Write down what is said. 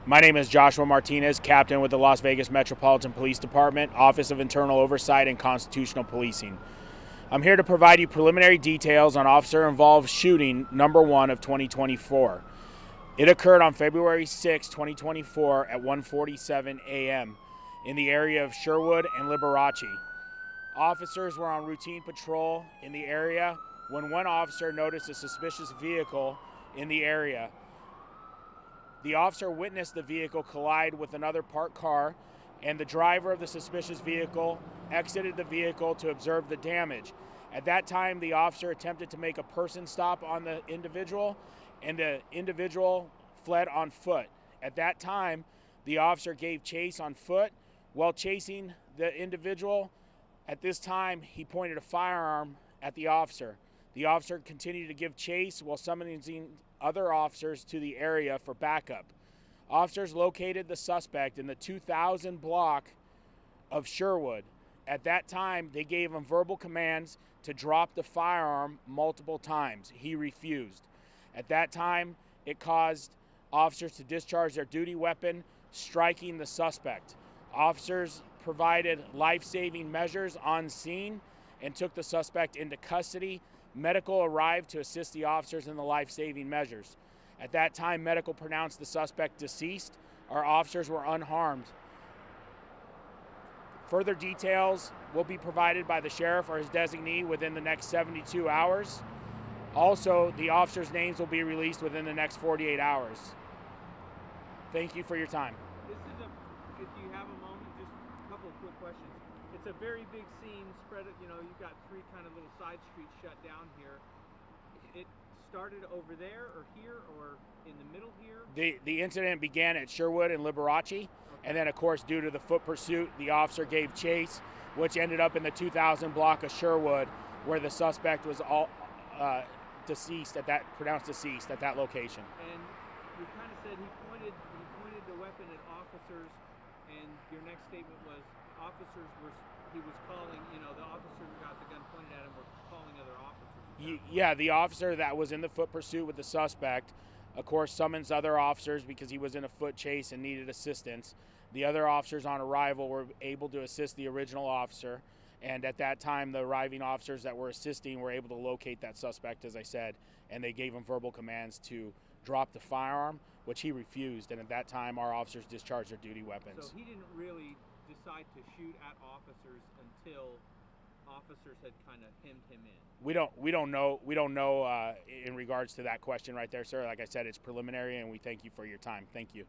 My name is Joshua Martinez, Captain with the Las Vegas Metropolitan Police Department, Office of Internal Oversight and Constitutional Policing. I'm here to provide you preliminary details on officer-involved shooting number 1 of 2024. It occurred on February 6, 2024 at 1:47 a.m. in the area of Sherwood and Liberace. Officers were on routine patrol in the area when one officer noticed a suspicious vehicle in the area. The officer witnessed the vehicle collide with another parked car, and the driver of the suspicious vehicle exited the vehicle to observe the damage. At that time, the officer attempted to make a person stop on the individual, and the individual fled on foot. At that time, the officer gave chase on foot. While chasing the individual, at this time, he pointed a firearm at the officer. The officer continued to give chase while summoning other officers to the area for backup. Officers located the suspect in the 2000 block of Sherwood. At that time, they gave him verbal commands to drop the firearm multiple times. He refused. At that time, it caused officers to discharge their duty weapon, striking the suspect. Officers provided life-saving measures on scene and took the suspect into custody. Medical arrived to assist the officers in the life-saving measures. At that time, medical pronounced the suspect deceased. Our officers were unharmed. Further details will be provided by the sheriff or his designee within the next 72 hours. Also, the officers' names will be released within the next 48 hours. Thank you for your time. If you have a moment, just a couple of quick questions. It's a very big scene, spread. You've got 3 kind of little side streets shut down here. It started over there, or here, or in the middle here. The incident began at Sherwood and Liberace, and then, of course, due to the foot pursuit, the officer gave chase, which ended up in the 2000 block of Sherwood, where the suspect was pronounced deceased at that location. And you kind of said he pointed the weapon at officers, and your next statement was he was calling, the officer who got the gun pointed at him were calling other officers. Yeah, the officer that was in the foot pursuit with the suspect, of course, summons other officers because he was in a foot chase and needed assistance. The other officers on arrival were able to assist the original officer, and at that time, the arriving officers that were assisting were able to locate that suspect, as I said, and they gave him verbal commands to drop the firearm, which he refused, and at that time, our officers discharged their duty weapons. So he didn't really decide to shoot at officers until officers had kind of hemmed him in. We don't know in regards to that question right there, sir. Like I said, it's preliminary, and we thank you for your time. Thank you.